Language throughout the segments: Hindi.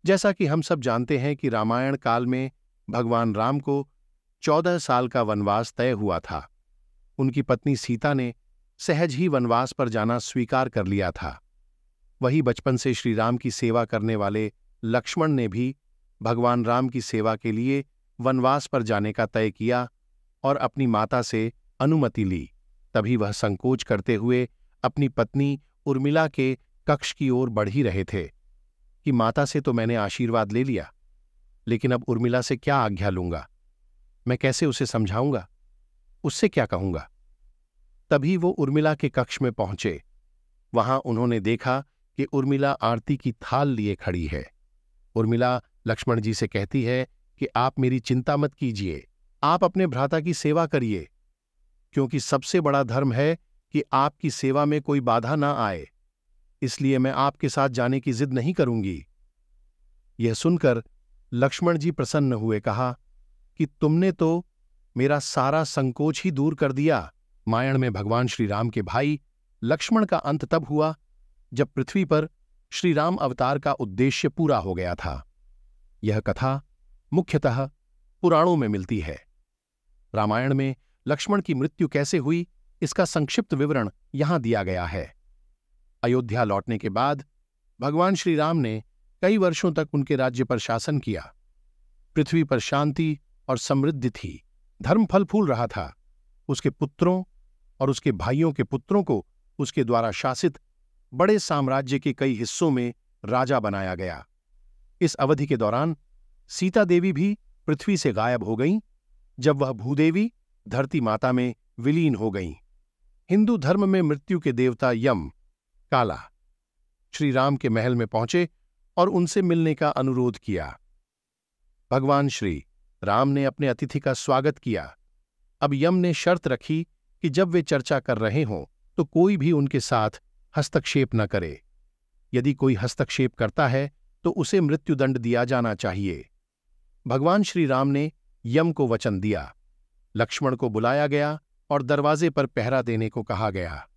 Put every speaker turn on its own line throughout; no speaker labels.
जैसा कि हम सब जानते हैं कि रामायण काल में भगवान राम को 14 साल का वनवास तय हुआ था। उनकी पत्नी सीता ने सहज ही वनवास पर जाना स्वीकार कर लिया था। वही बचपन से श्री राम की सेवा करने वाले लक्ष्मण ने भी भगवान राम की सेवा के लिए वनवास पर जाने का तय किया और अपनी माता से अनुमति ली। तभी वह संकोच करते हुए अपनी पत्नी उर्मिला के कक्ष की ओर बढ़ ही रहे थे कि माता से तो मैंने आशीर्वाद ले लिया, लेकिन अब उर्मिला से क्या आज्ञा लूंगा? मैं कैसे उसे समझाऊंगा? उससे क्या कहूंगा? तभी वो उर्मिला के कक्ष में पहुंचे। वहां उन्होंने देखा कि उर्मिला आरती की थाल लिए खड़ी है। उर्मिला लक्ष्मण जी से कहती है कि आप मेरी चिंता मत कीजिए, आप अपने भ्राता की सेवा करिए, क्योंकि सबसे बड़ा धर्म है कि आपकी सेवा में कोई बाधा ना आए, इसलिए मैं आपके साथ जाने की जिद नहीं करूंगी। यह सुनकर लक्ष्मण जी प्रसन्न हुए, कहा कि तुमने तो मेरा सारा संकोच ही दूर कर दिया। रामायण में भगवान श्री राम के भाई लक्ष्मण का अंत तब हुआ जब पृथ्वी पर श्री राम अवतार का उद्देश्य पूरा हो गया था। यह कथा मुख्यतः पुराणों में मिलती है। रामायण में लक्ष्मण की मृत्यु कैसे हुई, इसका संक्षिप्त विवरण यहां दिया गया है। अयोध्या लौटने के बाद भगवान श्री राम ने कई वर्षों तक उनके राज्य पर शासन किया। पृथ्वी पर शांति और समृद्धि थी, धर्म फल फूल रहा था। उसके पुत्रों और उसके भाइयों के पुत्रों को उसके द्वारा शासित बड़े साम्राज्य के कई हिस्सों में राजा बनाया गया। इस अवधि के दौरान सीता देवी भी पृथ्वी से गायब हो गईं, जब वह भूदेवी धरती माता में विलीन हो गईं। हिंदू धर्म में मृत्यु के देवता यम, काला, श्री राम के महल में पहुंचे और उनसे मिलने का अनुरोध किया। भगवान श्री राम ने अपने अतिथि का स्वागत किया। अब यम ने शर्त रखी कि जब वे चर्चा कर रहे हों तो कोई भी उनके साथ हस्तक्षेप न करे। यदि कोई हस्तक्षेप करता है तो उसे मृत्युदंड दिया जाना चाहिए। भगवान श्री राम ने यम को वचन दिया। लक्ष्मण को बुलाया गया और दरवाजे पर पहरा देने को कहा गया।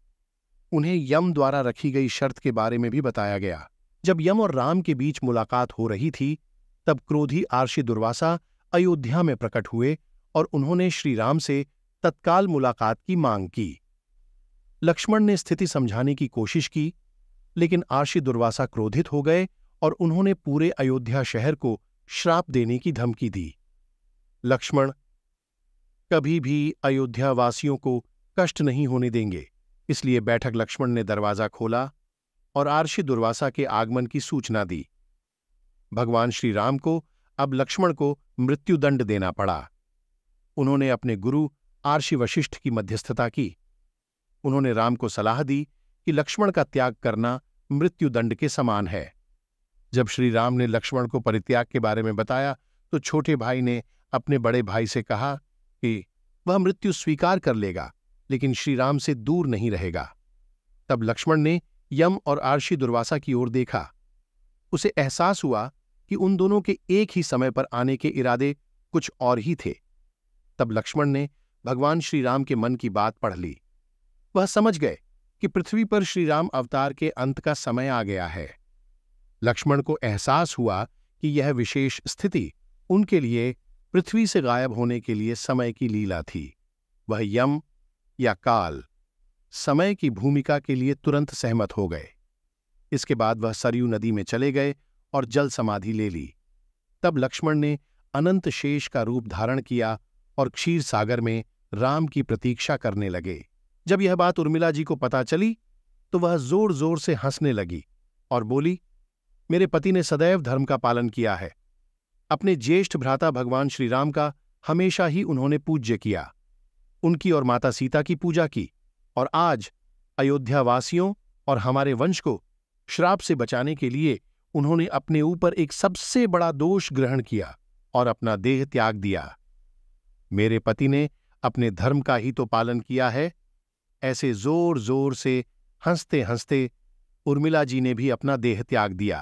उन्हें यम द्वारा रखी गई शर्त के बारे में भी बताया गया। जब यम और राम के बीच मुलाकात हो रही थी, तब क्रोधी आर्षि दुर्वासा अयोध्या में प्रकट हुए और उन्होंने श्री राम से तत्काल मुलाकात की मांग की। लक्ष्मण ने स्थिति समझाने की कोशिश की, लेकिन आर्षि दुर्वासा क्रोधित हो गए और उन्होंने पूरे अयोध्या शहर को श्राप देने की धमकी दी। लक्ष्मण कभी भी अयोध्या वासियों को कष्ट नहीं होने देंगे, इसलिए बैठक लक्ष्मण ने दरवाजा खोला और आर्षि दुर्वासा के आगमन की सूचना दी। भगवान श्री राम को अब लक्ष्मण को मृत्युदंड देना पड़ा। उन्होंने अपने गुरु आर्षि वशिष्ठ की मध्यस्थता की। उन्होंने राम को सलाह दी कि लक्ष्मण का त्याग करना मृत्युदंड के समान है। जब श्री राम ने लक्ष्मण को परित्याग के बारे में बताया तो छोटे भाई ने अपने बड़े भाई से कहा कि वह मृत्यु स्वीकार कर लेगा, लेकिन श्री राम से दूर नहीं रहेगा। तब लक्ष्मण ने यम और आर्षि दुर्वासा की ओर देखा। उसे एहसास हुआ कि उन दोनों के एक ही समय पर आने के इरादे कुछ और ही थे। तब लक्ष्मण ने भगवान श्री राम के मन की बात पढ़ ली। वह समझ गए कि पृथ्वी पर श्री राम अवतार के अंत का समय आ गया है। लक्ष्मण को एहसास हुआ कि यह विशेष स्थिति उनके लिए पृथ्वी से गायब होने के लिए समय की लीला थी। वह यम या काल समय की भूमिका के लिए तुरंत सहमत हो गए। इसके बाद वह सरयू नदी में चले गए और जल समाधि ले ली। तब लक्ष्मण ने अनंत शेष का रूप धारण किया और क्षीर सागर में राम की प्रतीक्षा करने लगे। जब यह बात उर्मिला जी को पता चली तो वह जोर जोर से हंसने लगी और बोली, मेरे पति ने सदैव धर्म का पालन किया है। अपने ज्येष्ठ भ्राता भगवान श्री राम का हमेशा ही उन्होंने पूज्य किया, उनकी और माता सीता की पूजा की, और आज अयोध्यावासियों और हमारे वंश को श्राप से बचाने के लिए उन्होंने अपने ऊपर एक सबसे बड़ा दोष ग्रहण किया और अपना देह त्याग दिया। मेरे पति ने अपने धर्म का ही तो पालन किया है। ऐसे जोर जोर से हंसते हंसते उर्मिला जी ने भी अपना देह त्याग दिया।